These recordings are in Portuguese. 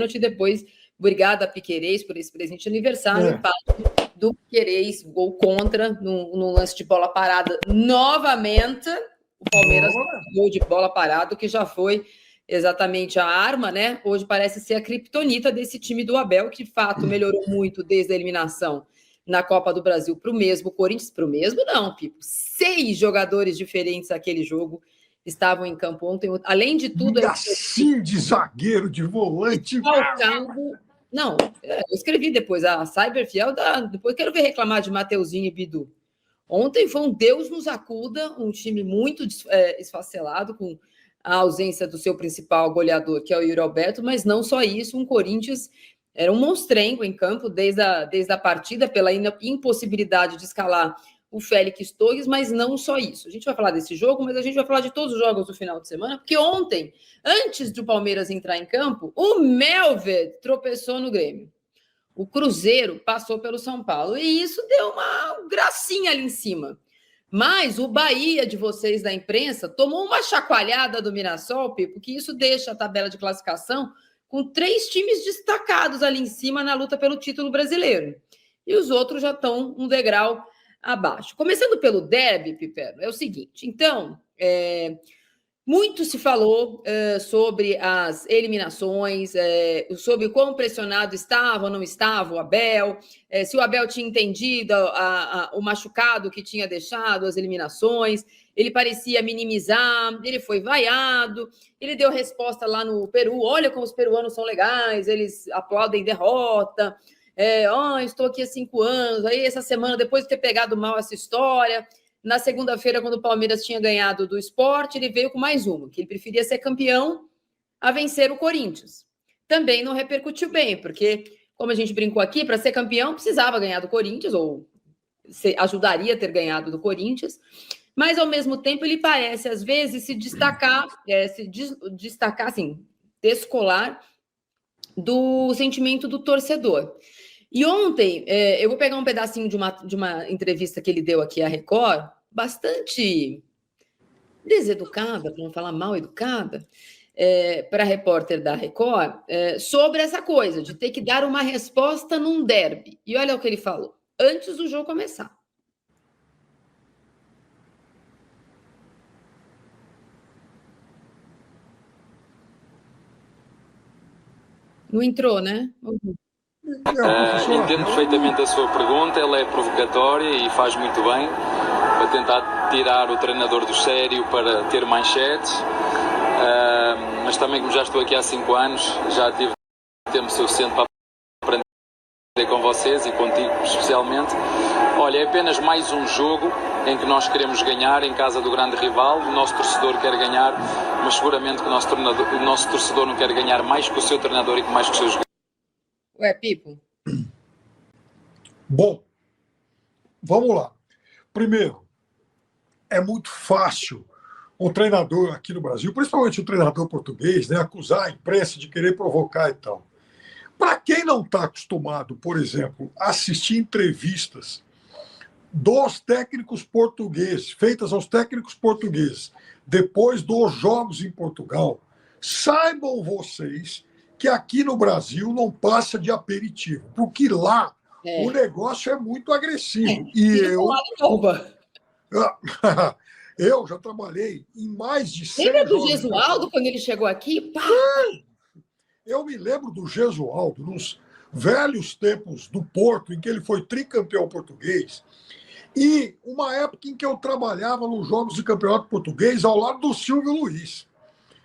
E depois, obrigada, Piquerez, por esse presente de aniversário. Empate do Piquerez, gol contra, no lance de bola parada novamente. O Palmeiras gol de bola parada, que já foi exatamente a arma, né? Hoje parece ser a criptonita desse time do Abel, que de fato melhorou muito desde a eliminação na Copa do Brasil para o mesmo Corinthians. Para o mesmo, não, Pipo. 6 jogadores diferentes naquele jogo estavam em campo ontem. Além de tudo... Assim de zagueiro, de volante... Não, eu escrevi depois, a Cyberfiel, depois quero ver reclamar de Mateuzinho e Bidu. Ontem foi um Deus nos acuda, um time muito esfacelado, com a ausência do seu principal goleador, que é o Yuri Alberto, mas não só isso, um Corinthians era um monstrengo em campo desde a partida, pela impossibilidade de escalar o Félix Torres, mas não só isso. A gente vai falar desse jogo, mas a gente vai falar de todos os jogos do final de semana, porque ontem, antes do Palmeiras entrar em campo, o Melved tropeçou no Grêmio. O Cruzeiro passou pelo São Paulo, e isso deu uma gracinha ali em cima. Mas o Bahia de vocês da imprensa tomou uma chacoalhada do Mirassol, Pipo, que isso deixa a tabela de classificação com 3 times destacados ali em cima na luta pelo título brasileiro. E os outros já estão um degrau abaixo. Começando pelo derby, Piperno, é o seguinte. Então, muito se falou sobre as eliminações, sobre o quão pressionado estava ou não estava o Abel, se o Abel tinha entendido o machucado que tinha deixado as eliminações. Ele parecia minimizar, ele foi vaiado, ele deu resposta lá no Peru, olha como os peruanos são legais, eles aplaudem derrota, estou aqui há 5 anos, aí essa semana, depois de ter pegado mal essa história, na segunda-feira, quando o Palmeiras tinha ganhado do Sport, ele veio com mais uma, que ele preferia ser campeão a vencer o Corinthians. Também não repercutiu bem, porque, como a gente brincou aqui, para ser campeão precisava ganhar do Corinthians, ou ajudaria a ter ganhado do Corinthians, mas, ao mesmo tempo, ele parece, às vezes, se destacar, assim, descolar do sentimento do torcedor. E ontem, eu vou pegar um pedacinho de uma entrevista que ele deu aqui à Record, bastante deseducada, para não falar mal educada, para a repórter da Record, sobre essa coisa de ter que dar uma resposta num derby. E olha o que ele falou, antes do jogo começar. Não entrou, né? Entendo perfeitamente a sua pergunta, ela é provocatória e faz muito bem para tentar tirar o treinador do sério, para ter manchetes, mas também, como já estou aqui há 5 anos, já tive tempo suficiente para aprender com vocês e contigo especialmente. Olha, é apenas mais um jogo em que nós queremos ganhar em casa do grande rival, o nosso torcedor quer ganhar, mas seguramente que o nosso torcedor não quer ganhar mais que o seu treinador e mais que os seus jogadores. Ué, Pipo? Bom, vamos lá. Primeiro, é muito fácil um treinador aqui no Brasil, principalmente o treinador português, né, acusar a imprensa de querer provocar e tal. Para quem não está acostumado, por exemplo, a assistir entrevistas dos técnicos portugueses, feitas aos técnicos portugueses, depois dos jogos em Portugal, saibam vocês que aqui no Brasil não passa de aperitivo, porque lá o negócio é muito agressivo. E eu já trabalhei em mais de 100 Lembra do Gesualdo, quando ele chegou aqui? Pá! Eu me lembro do Gesualdo, nos velhos tempos do Porto, em que ele foi tricampeão português, e uma época em que eu trabalhava nos jogos de campeonato português ao lado do Silvio Luiz.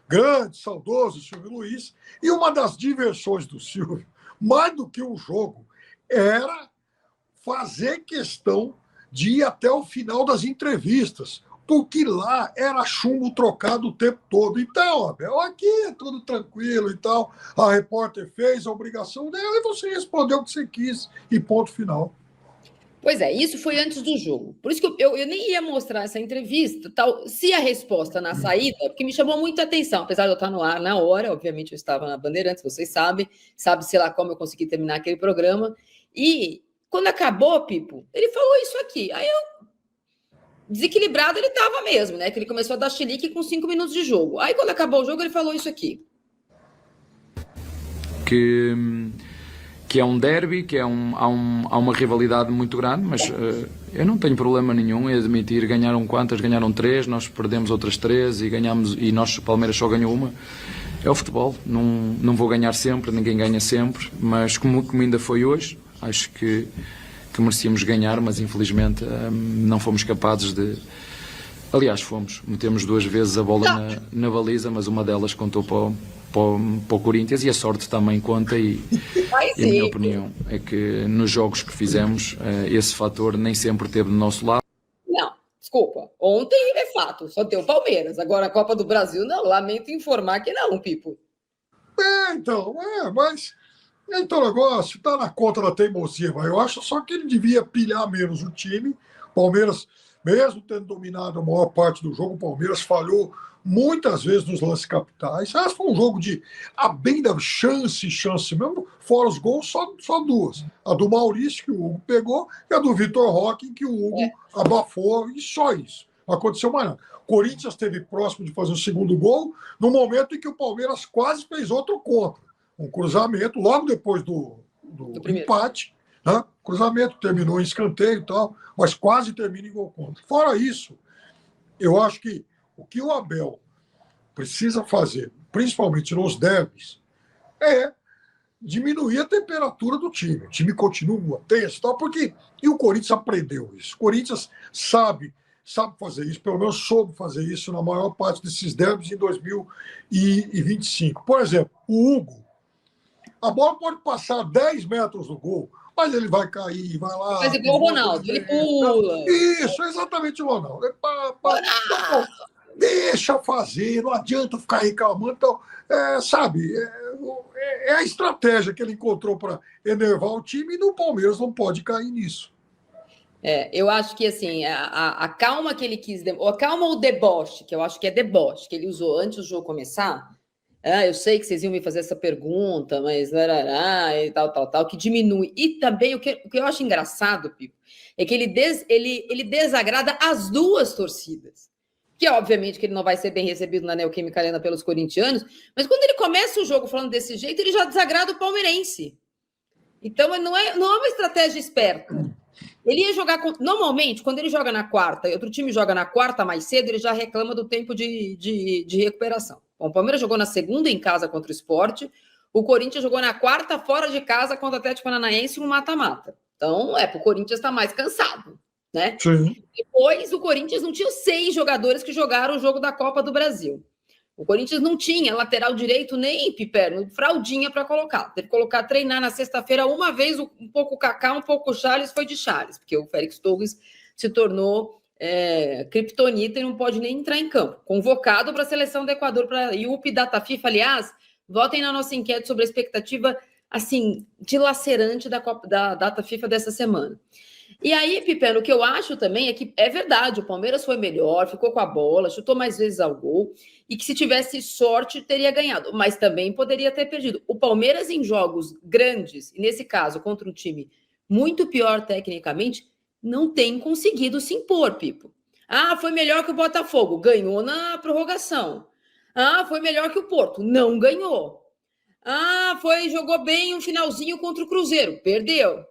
Grande, saudoso Silvio Luiz. E uma das diversões do Silvio, mais do que um jogo, era fazer questão de ir até o final das entrevistas, porque lá era chumbo trocado o tempo todo. Então, Abel, aqui é tudo tranquilo e tal. A repórter fez a obrigação dela e você respondeu o que você quis e ponto final. Pois é, isso foi antes do jogo. Por isso que eu nem ia mostrar essa entrevista, tal, se a resposta na saída, porque me chamou muita atenção, apesar de eu estar no ar na hora, obviamente eu estava na Bandeirantes, vocês sabem, sabe-se lá como eu consegui terminar aquele programa, e quando acabou, Pipo, ele falou isso aqui, aí eu, desequilibrado ele estava mesmo, né, que ele começou a dar chilique com 5 minutos de jogo, aí quando acabou o jogo ele falou isso aqui. que é um derby, que há uma rivalidade muito grande, mas eu não tenho problema nenhum em admitir, ganharam quantas? Ganharam 3, nós perdemos outras 3 e ganhamos, e nós, Palmeiras, só ganhou uma. É o futebol, não vou ganhar sempre, ninguém ganha sempre, mas como ainda foi hoje, acho que merecíamos ganhar, mas infelizmente não fomos capazes de... Aliás, metemos 2 vezes a bola na baliza, mas uma delas contou para o Corinthians, e a sorte também conta, e a minha opinião é que nos jogos que fizemos esse fator nem sempre esteve do nosso lado. Não, desculpa, ontem é fato, só deu Palmeiras, agora a Copa do Brasil não, lamento informar que não, Pipo. Mas o negócio tá na conta da teimosia, mas eu acho só que ele devia pilhar menos o time. Palmeiras, mesmo tendo dominado a maior parte do jogo, o Palmeiras falhou muitas vezes nos lances capitais. Esse foi um jogo de a bem da chance mesmo, fora os gols, só 2. A do Maurício, que o Hugo pegou, e a do Vitor Roque, que o Hugo abafou, e só isso. Não aconteceu mais nada. O Corinthians esteve próximo de fazer o segundo gol no momento em que o Palmeiras quase fez outro contra. Um cruzamento, logo depois do empate, né? Cruzamento terminou em escanteio e tal, mas quase termina em gol contra. Fora isso, eu acho que o que o Abel precisa fazer, principalmente nos derbys, é diminuir a temperatura do time. O time continua tenso, tal, porque e o Corinthians aprendeu isso. O Corinthians sabe fazer isso, pelo menos soube fazer isso na maior parte desses derbys em 2025. Por exemplo, o Hugo, a bola pode passar 10 metros do gol, mas ele vai cair, vai lá. Mas igual o Ronaldo, ele pula. Isso, exatamente o Ronaldo. Então, deixa fazer, não adianta ficar reclamando. Então, sabe, é a estratégia que ele encontrou para enervar o time, e no Palmeiras não pode cair nisso. Eu acho que assim, a calma que ele quis, a calma ou o deboche, que eu acho que é deboche, que ele usou antes do jogo começar. Eu sei que vocês iam me fazer essa pergunta, mas e tal, que diminui. E também o que eu acho engraçado, Pipo, é que ele desagrada as 2 torcidas. Que obviamente que ele não vai ser bem recebido na Neoquímica Arena pelos corintianos, mas quando ele começa o jogo falando desse jeito, ele já desagrada o palmeirense. Então não é uma estratégia esperta. Ele ia jogar normalmente, quando ele joga na quarta e outro time joga na quarta mais cedo, ele já reclama do tempo de recuperação. Bom, o Palmeiras jogou na segunda em casa contra o Sport, o Corinthians jogou na quarta fora de casa contra o Atlético Paranaense no mata-mata. Então, o Corinthians está mais cansado, né? Sim. Depois, o Corinthians não tinha 6 jogadores que jogaram o jogo da Copa do Brasil. O Corinthians não tinha lateral direito nem Piperno, fraldinha para colocar. Teve que treinar na sexta-feira uma vez, um pouco o Kaká, um pouco o Charles, foi de Charles, porque o Félix Torres se tornou criptonita e não pode nem entrar em campo. Convocado para a seleção do Equador, para a IUP Data FIFA. Aliás, votem na nossa enquete sobre a expectativa assim, dilacerante da Data FIFA dessa semana. E aí, Piperno, o que eu acho também é que é verdade, o Palmeiras foi melhor, ficou com a bola, chutou mais vezes ao gol, e que se tivesse sorte teria ganhado, mas também poderia ter perdido. O Palmeiras em jogos grandes, e nesse caso contra um time muito pior tecnicamente, não tem conseguido se impor, Pipo. Foi melhor que o Botafogo, ganhou na prorrogação. Foi melhor que o Porto, não ganhou. Jogou bem um finalzinho contra o Cruzeiro, perdeu.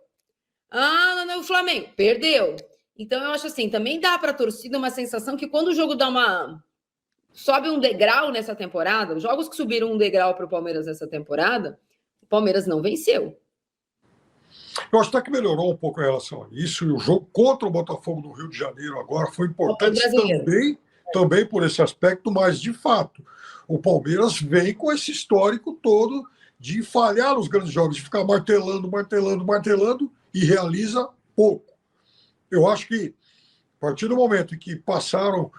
O Flamengo, perdeu. Então, eu acho assim, também dá para a torcida uma sensação que quando o jogo sobe um degrau nessa temporada, os jogos que subiram um degrau para o Palmeiras nessa temporada, o Palmeiras não venceu. Eu acho até que melhorou um pouco em relação a isso, e o jogo contra o Botafogo no Rio de Janeiro agora foi importante também por esse aspecto, mas, de fato, o Palmeiras vem com esse histórico todo de falhar nos grandes jogos, de ficar martelando, e realiza pouco. Eu acho que, a partir do momento em que passaram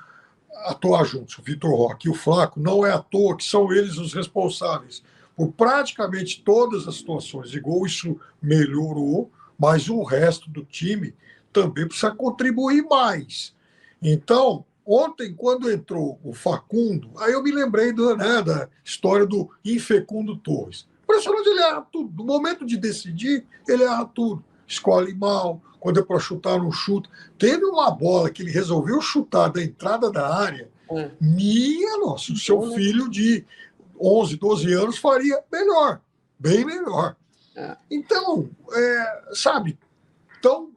a atuar juntos, o Vitor Roque e o Flaco, não é à toa que são eles os responsáveis por praticamente todas as situações de gol. Isso melhorou, mas o resto do time também precisa contribuir mais. Então, ontem, quando entrou o Facundo, aí eu me lembrei da história do infecundo Torres. Impressionante, ele erra tudo. No momento de decidir, ele erra tudo. Escolhe mal, quando é para chutar, não chuta. Teve uma bola que ele resolveu chutar da entrada da área. Minha nossa, o seu filho de 11, 12 anos faria melhor. bem melhor. Então, sabe, então,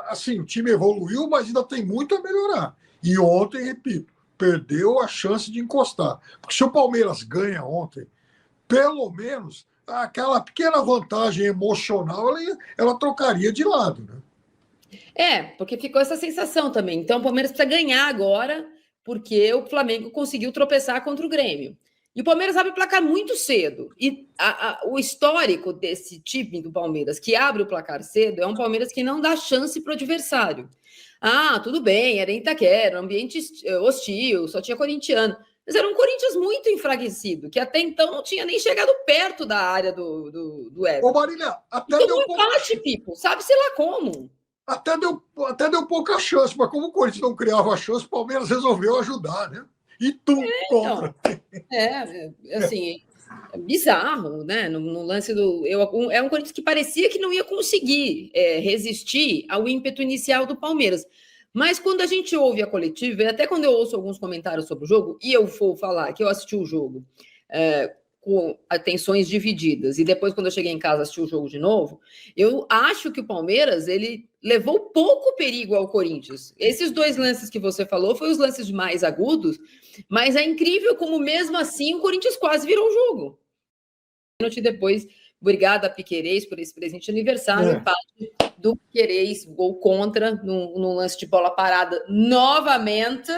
assim, o time evoluiu, mas ainda tem muito a melhorar. E ontem, repito, perdeu a chance de encostar. Porque se o Palmeiras ganha ontem, pelo menos aquela pequena vantagem emocional ela trocaria de lado, né? Porque ficou essa sensação também. Então, o Palmeiras precisa ganhar agora, porque o Flamengo conseguiu tropeçar contra o Grêmio. E o Palmeiras abre o placar muito cedo. E o histórico desse time do Palmeiras, que abre o placar cedo, é um Palmeiras que não dá chance para o adversário. Tudo bem, era em Itaquera, ambiente hostil, só tinha corintiano. Mas era um Corinthians muito enfraquecido, que até então não tinha nem chegado perto da área do Everton. Ô, Marília, até deu um empate, Pipo, sabe-se lá como. Até deu pouca chance, mas como o Corinthians não criava chance, o Palmeiras resolveu ajudar, né? E tu contra. Assim, é bizarro, né? No lance é um Corinthians que parecia que não ia conseguir resistir ao ímpeto inicial do Palmeiras. Mas quando a gente ouve a coletiva, e até quando eu ouço alguns comentários sobre o jogo, e eu vou falar que eu assisti o jogo com atenções divididas, e depois, quando eu cheguei em casa, assisti o jogo de novo, eu acho que o Palmeiras, ele levou pouco perigo ao Corinthians. Esses dois lances que você falou foram os lances mais agudos, mas é incrível como, mesmo assim, o Corinthians quase virou o jogo. Depois, obrigada, Piquerez, por esse presente de aniversário, empate do Piquerez, gol contra, num lance de bola parada novamente,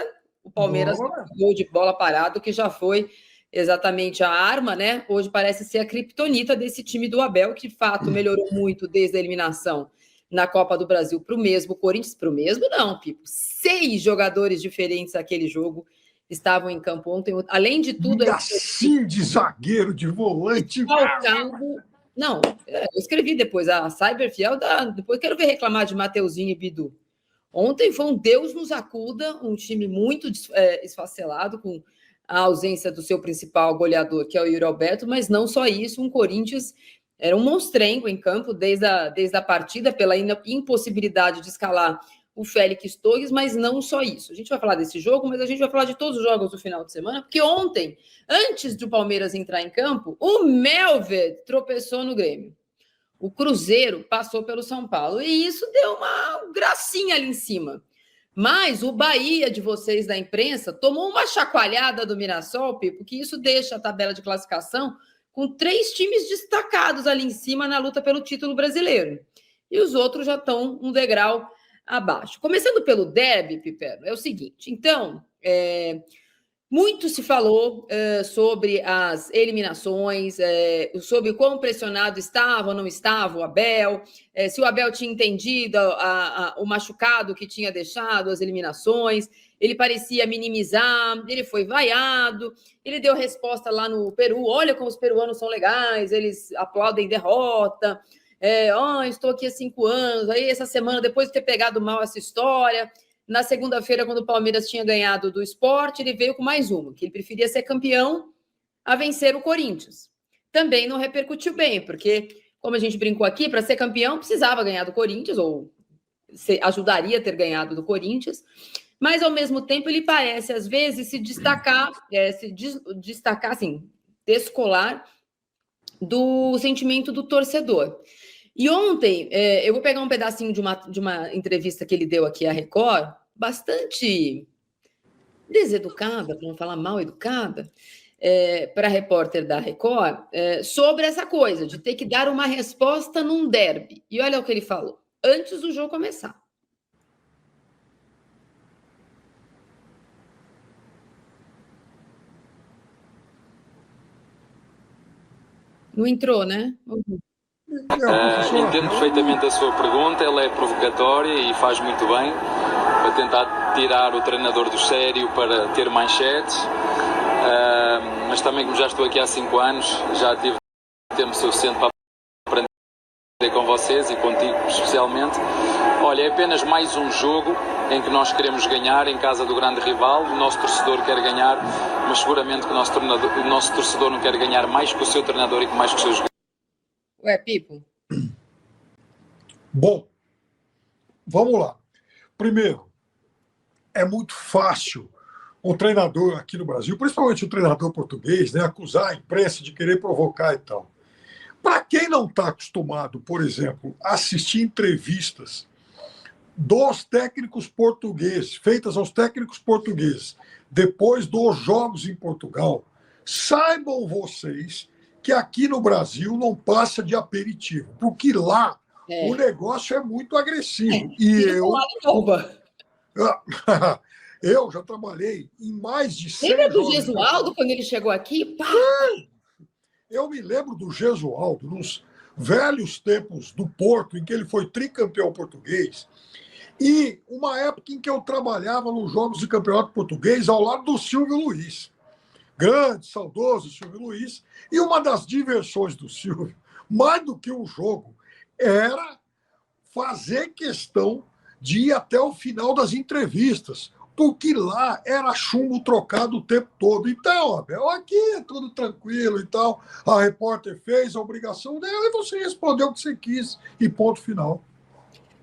o Palmeiras gol de bola parada, que já foi exatamente a arma, né? Hoje parece ser a criptonita desse time do Abel, que de fato melhorou muito desde a eliminação na Copa do Brasil para o mesmo Corinthians. Para o mesmo, não, Pipo. 6 jogadores diferentes naquele jogo estavam em campo ontem. Além de tudo... assim, de zagueiro, de volante... Não, eu escrevi depois. A Cyberfiel, depois quero ver reclamar de Mateuzinho e Bidu. Ontem foi um Deus nos acuda, um time muito esfacelado, com a ausência do seu principal goleador, que é o Yuri Alberto, mas não só isso, um Corinthians era um monstrengo em campo desde a partida, pela impossibilidade de escalar o Félix Torres, mas não só isso. A gente vai falar desse jogo, mas a gente vai falar de todos os jogos do final de semana, porque ontem, antes do Palmeiras entrar em campo, o Melved tropeçou no Grêmio. O Cruzeiro passou pelo São Paulo, e isso deu uma gracinha ali em cima. Mas o Bahia de vocês da imprensa tomou uma chacoalhada do Mirassol, Pipo, que isso deixa a tabela de classificação com 3 times destacados ali em cima na luta pelo título brasileiro. E os outros já estão um degrau abaixo. Começando pelo derby, Piperno, é o seguinte. Então, muito se falou sobre as eliminações, sobre quão pressionado estava ou não estava o Abel, se o Abel tinha entendido o machucado que tinha deixado as eliminações. Ele parecia minimizar, ele foi vaiado, ele deu resposta lá no Peru: olha como os peruanos são legais, eles aplaudem derrota, estou aqui há 5 anos, aí essa semana, depois de ter pegado mal essa história... Na segunda-feira, quando o Palmeiras tinha ganhado do Sport, ele veio com mais uma, que ele preferia ser campeão a vencer o Corinthians. Também não repercutiu bem, porque, como a gente brincou aqui, para ser campeão precisava ganhar do Corinthians, ou ajudaria a ter ganhado do Corinthians, mas, ao mesmo tempo, ele parece, às vezes, se destacar, assim, descolar do sentimento do torcedor. E ontem, eu vou pegar um pedacinho de uma entrevista que ele deu aqui à Record, bastante deseducada, para não falar mal educada, para a repórter da Record, sobre essa coisa de ter que dar uma resposta num derby. E olha o que ele falou, antes do jogo começar. Não entrou, né? Entendo perfeitamente a sua pergunta, ela é provocatória e faz muito bem, para tentar tirar o treinador do sério, para ter manchetes, mas também, como já estou aqui há 5 anos, já tive tempo suficiente para aprender com vocês e contigo especialmente. Olha, é apenas mais um jogo em que nós queremos ganhar em casa do grande rival. O nosso torcedor quer ganhar, mas seguramente que o nosso torcedor não quer ganhar mais que o seu treinador e que mais que os seus jogadores. Ué, Pipo? Bom, vamos lá. Primeiro, é muito fácil um treinador aqui no Brasil, principalmente o treinador português, né, acusar a imprensa de querer provocar e tal. Para quem não está acostumado, por exemplo, a assistir entrevistas dos técnicos portugueses, feitas aos técnicos portugueses, depois dos jogos em Portugal, saibam vocês que aqui no Brasil não passa de aperitivo, porque lá o negócio é muito agressivo. E eu já trabalhei em mais de 100 Lembra do jogos. Gesualdo, quando ele chegou aqui? Pá! Eu me lembro do Gesualdo, nos velhos tempos do Porto, em que ele foi tricampeão português, e uma época em que eu trabalhava nos jogos de campeonato português ao lado do Silvio Luiz. Grande, saudoso Silvio Luiz. E uma das diversões do Silvio, mais do que um jogo, era fazer questão de ir até o final das entrevistas, porque lá era chumbo trocado o tempo todo. Então, Abel, aqui é tudo tranquilo e tal. A repórter fez a obrigação dela e você respondeu o que você quis e ponto final.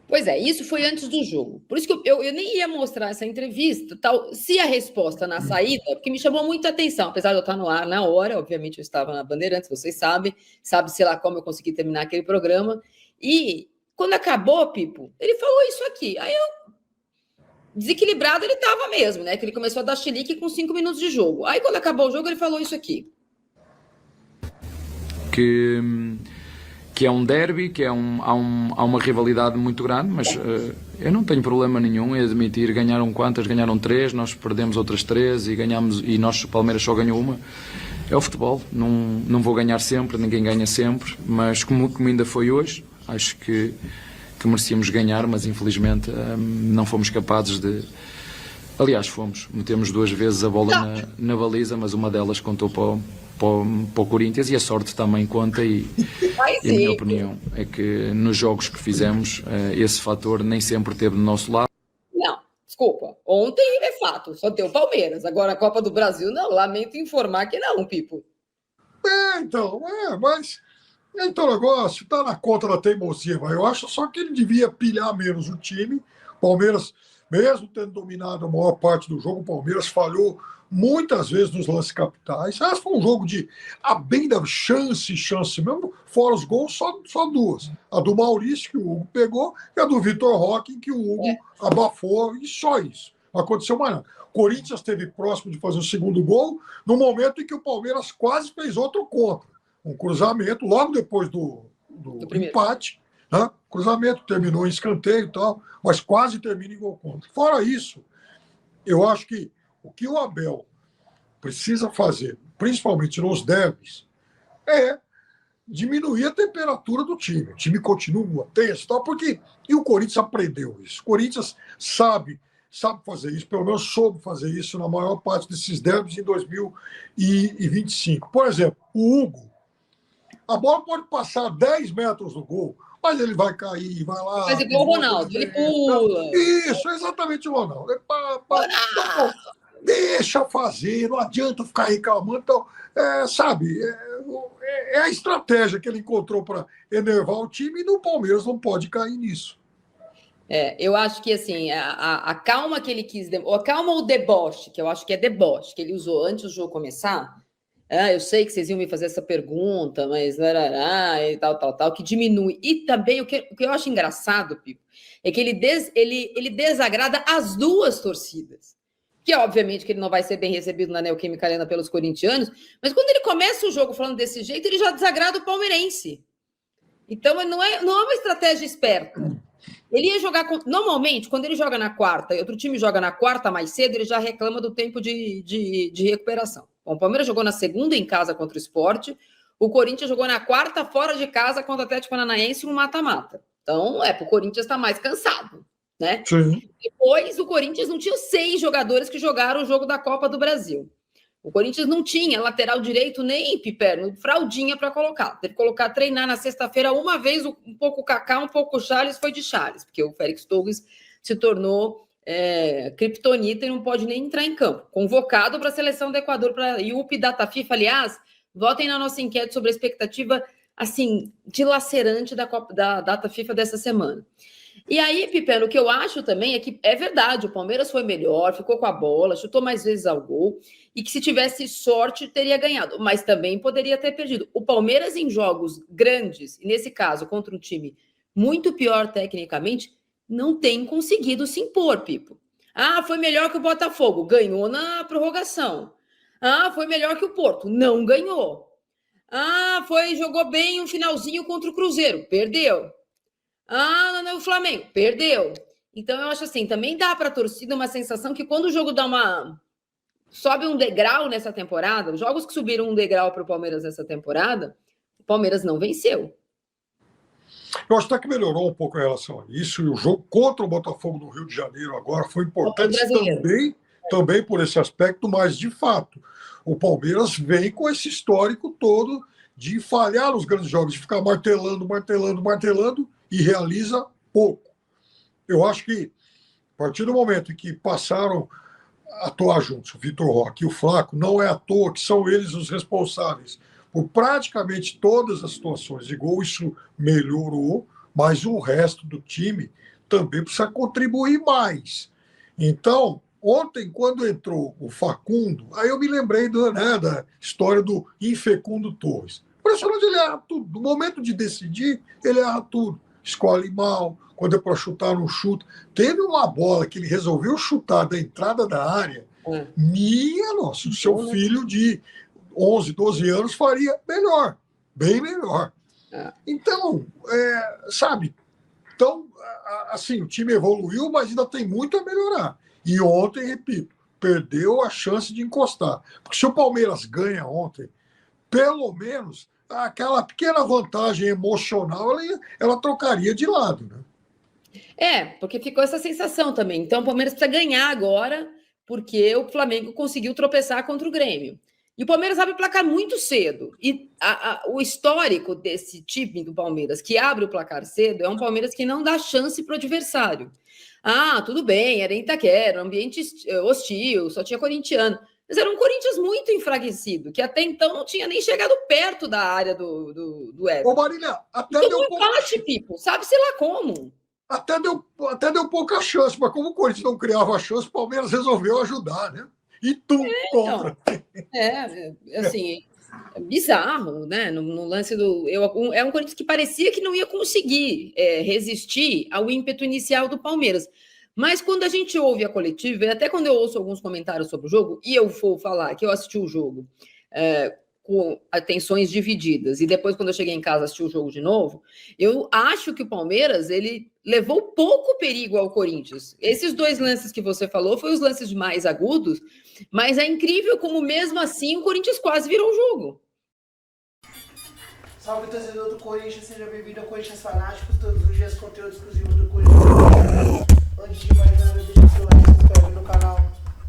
Pois é, isso foi antes do jogo. Por isso que eu nem ia mostrar essa entrevista, tal, se a resposta na saída, porque me chamou muita atenção, apesar de eu estar no ar na hora, obviamente eu estava na Bandeirantes, vocês sabem, sei lá como eu consegui terminar aquele programa, e quando acabou, Pipo, ele falou isso aqui, aí eu, desequilibrado ele estava mesmo, né, que ele começou a dar chilique com 5 minutos de jogo, aí quando acabou o jogo ele falou isso aqui. Que é um derby, que há uma rivalidade muito grande, mas eu não tenho problema nenhum em admitir, ganharam quantas? Ganharam 3, nós perdemos outras 3 e nós, o Palmeiras só ganhou uma. É o futebol, não vou ganhar sempre, ninguém ganha sempre, mas como ainda foi hoje, acho que merecíamos ganhar, mas infelizmente não fomos capazes de... Aliás, metemos 2 vezes a bola na baliza, mas uma delas contou para o Corinthians, e a sorte também conta, e a minha opinião é que nos jogos que fizemos esse fator nem sempre esteve do nosso lado. Não, desculpa, ontem é fato, só deu Palmeiras, agora a Copa do Brasil não, lamento informar que não, Pipo. Mas o negócio está na conta da teimosia, eu acho só que ele devia pilhar menos o time. Palmeiras, mesmo tendo dominado a maior parte do jogo, o Palmeiras falhou muitas vezes nos lances capitais. Acho que foi um jogo de bem da chance mesmo, fora os gols, só 2. A do Maurício, que o Hugo pegou, e a do Vitor Roque, que o Hugo abafou, e só isso. Não aconteceu mais nada. O Corinthians esteve próximo de fazer o segundo gol, no momento em que o Palmeiras quase fez outro contra. Um cruzamento, logo depois do empate, né? Cruzamento terminou em escanteio e tal, mas quase termina em gol contra. Fora isso, eu acho que o que o Abel precisa fazer, principalmente nos derbys, é diminuir a temperatura do time. O time continua tenso, tal, porque o Corinthians aprendeu isso. O Corinthians sabe fazer isso, pelo menos soube fazer isso na maior parte desses derbys em 2025. Por exemplo, o Hugo, a bola pode passar 10 metros do gol, mas ele vai cair, vai lá. Mas igual o Ronaldo, ele pula. Isso, exatamente o Ronaldo. Deixa fazer, não adianta ficar reclamando. Então, sabe, é a estratégia que ele encontrou para enervar o time, e no Palmeiras não pode cair nisso. Eu acho que assim, a calma que ele quis, a calma ou deboche, que eu acho que é deboche, que ele usou antes do jogo começar. Eu sei que vocês iam me fazer essa pergunta, mas e tal, que diminui. E também o que eu acho engraçado, Pipo, é que ele desagrada as duas torcidas. Que obviamente que ele não vai ser bem recebido na Neoquímica Arena pelos corintianos, mas quando ele começa o jogo falando desse jeito, ele já desagrada o palmeirense. Então não é uma estratégia esperta. Ele ia jogar normalmente, quando ele joga na quarta e outro time joga na quarta mais cedo, ele já reclama do tempo de recuperação. Bom, o Palmeiras jogou na segunda em casa contra o Sport, o Corinthians jogou na quarta fora de casa contra o Atlético Paranaense, um mata-mata. Então, o Corinthians está mais cansado, né? Sim. Depois, o Corinthians não tinha 6 jogadores que jogaram o jogo da Copa do Brasil. O Corinthians não tinha lateral direito nem Piperno, fraldinha para colocar. Teve que treinar na sexta-feira uma vez, um pouco o Kaká, um pouco o Charles, foi de Charles, porque o Félix Torres se tornou criptonita e não pode nem entrar em campo. Convocado para a seleção do Equador, para IUP Data FIFA, aliás, votem na nossa enquete sobre a expectativa, assim, dilacerante da Data FIFA dessa semana. E aí, Pipeno, o que eu acho também é que é verdade, o Palmeiras foi melhor, ficou com a bola, chutou mais vezes ao gol, e que se tivesse sorte teria ganhado, mas também poderia ter perdido. O Palmeiras em jogos grandes, e nesse caso contra um time muito pior tecnicamente, não tem conseguido se impor, Pipo. Ah, foi melhor que o Botafogo, ganhou na prorrogação. Ah, foi melhor que o Porto, não ganhou. Ah, jogou bem um finalzinho contra o Cruzeiro, perdeu. Ah, não, o Flamengo perdeu. Então eu acho assim, também dá para a torcida uma sensação que quando o jogo sobe um degrau nessa temporada, os jogos que subiram um degrau para o Palmeiras nessa temporada, o Palmeiras não venceu. Eu acho até que melhorou um pouco em relação a isso, e o jogo contra o Botafogo no Rio de Janeiro agora foi importante também por esse aspecto, mas de fato, o Palmeiras vem com esse histórico todo de falhar nos grandes jogos, de ficar martelando e realiza pouco. Eu acho que a partir do momento em que passaram a atuar juntos, o Vitor Roque e o Flaco, não é à toa que são eles os responsáveis por praticamente todas as situações de gol, isso melhorou, mas o resto do time também precisa contribuir mais. Então, ontem, quando entrou o Facundo, aí eu me lembrei da história do infecundo Torres. Impressionante, ele erra tudo. No momento de decidir, ele erra tudo. Escolhe mal, quando é para chutar, não chuta. Teve uma bola que ele resolveu chutar da entrada da área. Minha nossa, o seu filho de 11, 12 anos faria melhor, bem melhor. Então, sabe, então, assim, o time evoluiu, mas ainda tem muito a melhorar. E ontem, repito, perdeu a chance de encostar. Porque se o Palmeiras ganha ontem, pelo menos aquela pequena vantagem emocional ela trocaria de lado, né? Porque ficou essa sensação também. Então, o Palmeiras precisa ganhar agora, porque o Flamengo conseguiu tropeçar contra o Grêmio. E o Palmeiras abre o placar muito cedo. E o histórico desse time do Palmeiras, que abre o placar cedo, é um Palmeiras que não dá chance para o adversário. Ah, tudo bem, era em Itaquera, ambiente hostil, só tinha corintiano. Mas era um Corinthians muito enfraquecido, que até então não tinha nem chegado perto da área do Everton. Ô, Marília, até deu empate, Pipo, sabe-se lá como. Até deu pouca chance, mas como o Corinthians não criava chance, o Palmeiras resolveu ajudar, né? E tu contra. Assim, é bizarro, né? No lance é um Corinthians que parecia que não ia conseguir resistir ao ímpeto inicial do Palmeiras. Mas quando a gente ouve a coletiva, e até quando eu ouço alguns comentários sobre o jogo, e eu vou falar que eu assisti o jogo com atenções divididas, e depois, quando eu cheguei em casa, assisti o jogo de novo, eu acho que o Palmeiras, ele levou pouco perigo ao Corinthians. Esses dois lances que você falou foram os lances mais agudos, mas é incrível como, mesmo assim, o Corinthians quase virou o jogo. Salve, torcedor do Corinthians, seja bem-vindo ao Corinthians Fanáticos, todos os dias conteúdo exclusivo do Corinthians. Antes de mais nada, deixa o seu like, se inscreve no canal,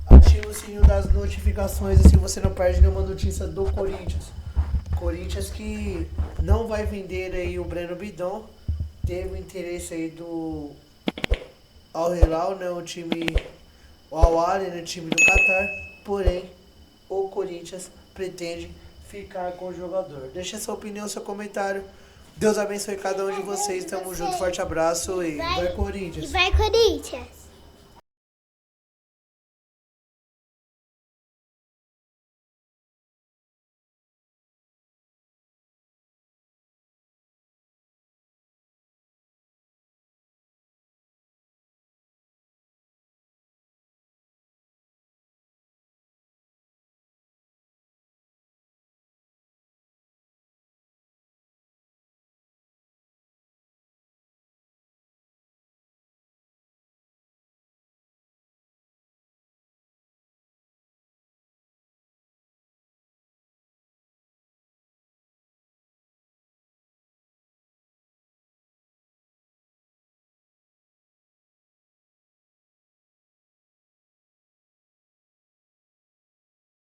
ativa o sininho das notificações, assim você não perde nenhuma notícia do Corinthians. Corinthians que não vai vender aí o Breno Bidon, teve o interesse aí do Al Hilal, né, o Al Ahly, né, time do Qatar, porém o Corinthians pretende ficar com o jogador. Deixa sua opinião, seu comentário. Deus abençoe cada um de vocês. Tamo junto, forte abraço e vai Corinthians. Vai Corinthians.